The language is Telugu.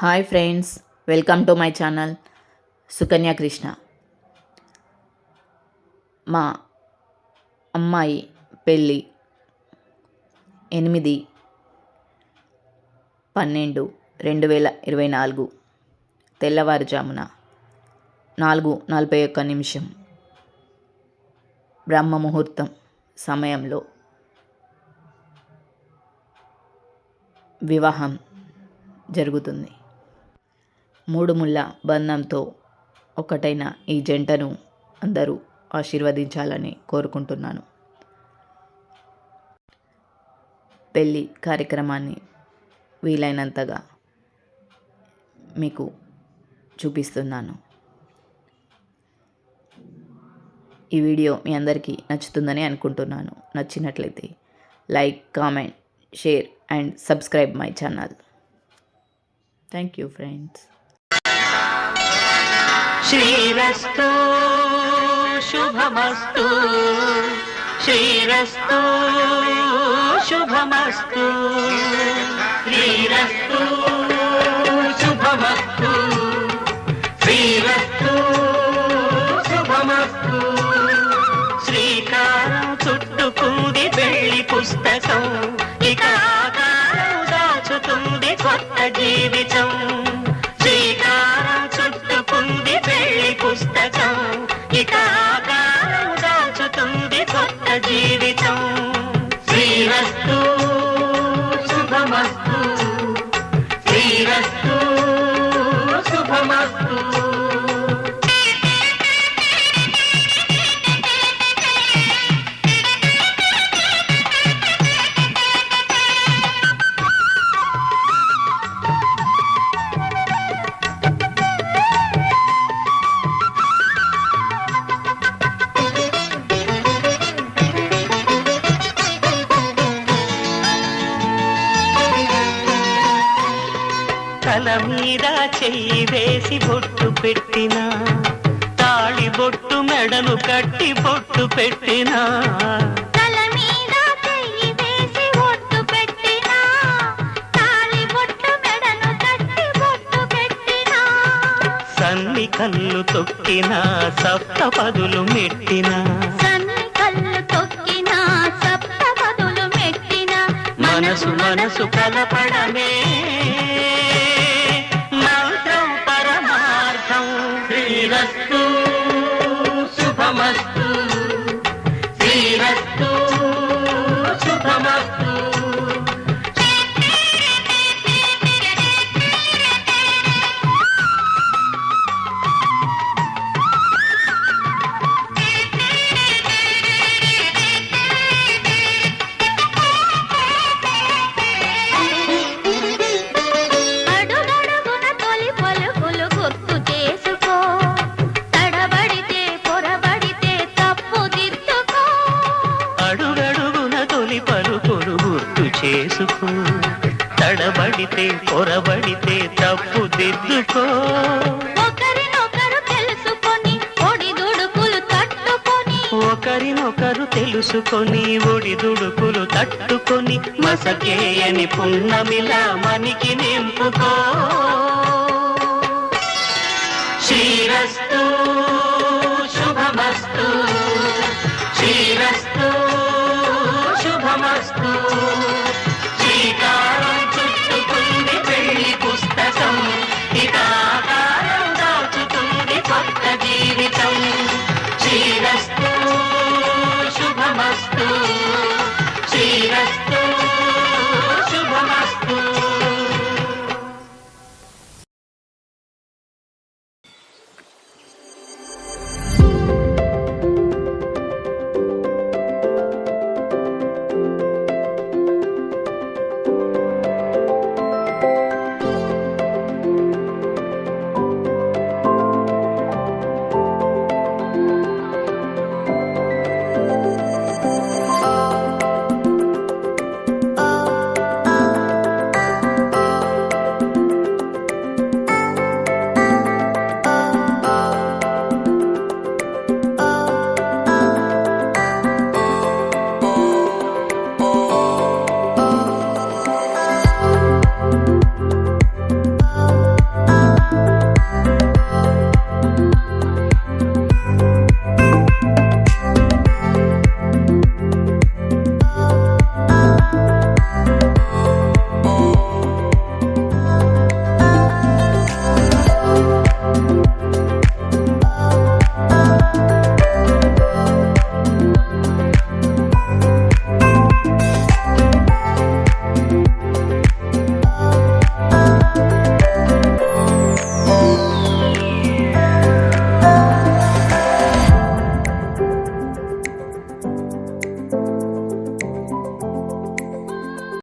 Hi friends, welcome to my channel Sukanya Krishna. మా అమ్మాయి పెళ్ళి 8/12/2024 తెల్లవారుజామున 4:41 బ్రహ్మ ముహూర్తం సమయంలో వివాహం జరుగుతుంది. మూడు ముళ్ళ బంధంతో ఒకటైన ఈ జంటను అందరూ ఆశీర్వదించాలని కోరుకుంటున్నాను. పెళ్ళి కార్యక్రమాన్ని వీలైనంతగా మీకు చూపిస్తున్నాను. ఈ వీడియో మీ అందరికీ నచ్చుతుందని అనుకుంటున్నాను. నచ్చినట్లయితే like, comment, share and subscribe my channel. Thank you friends. శ్రీరస్తు శుభమస్తు, శ్రీరస్తు శుభమస్తు, శ్రీరస్తు శుభమస్తు, శ్రీరస్తు శుభమస్తు. శ్రీకారం చుట్టుకుంది పెళ్లి పుస్తకం, ఇక ఆకారం దాచుతుంది కొత్త జీవితం. శ్రీకారం చుట్టుకుంది పెళ్లి పుస్తకం, ఇక ఆకారం దాచుతుంది కొత్త జీవితం. శ్రీరస్తు శుభమస్తు, శ్రీరస్తు శుభమస్తు. తల మీద చెయ్యి వేసి బొట్టు పెట్టినా, తాళి బొట్టు మెడను కట్టి బొట్టు పెట్టినా, తల మీద చెయ్యి వేసి బొట్టు పెట్టినా, తాళి బొట్టు మెడను కట్టి బొట్టు పెట్టినా, సన్ని కళ్ళు తొక్కినా సప్తపదులు మెట్టినా, సన్ని కళ్ళు తొక్కినా సప్తపదులు మెట్టినా, మనసు మనసు కలపడమే మంత్రం పరమార్థం. శ్రీరస్తు శుభమస్తు, శ్రీరస్తు శుభమస్తు. అడుగడుగున తొలి పలుకులు గుర్తు చేసుకో, తడబడితే పొరబడితే తప్పు దిద్దుకో. అడుగడుగున తొలి పలుకులు గుర్తు చేసుకో, తడబడితే పొరబడితే తప్పు దిద్దుకో. ఒకరినొకరు తెలుసుకొని ఒడిదుడుకులు తట్టుకొని, ఒకరినొకరు తెలుసుకొని ఒడిదుడుకులు తట్టుకొని, మసకేయని పున్నమిలా మనికి నింపుకో.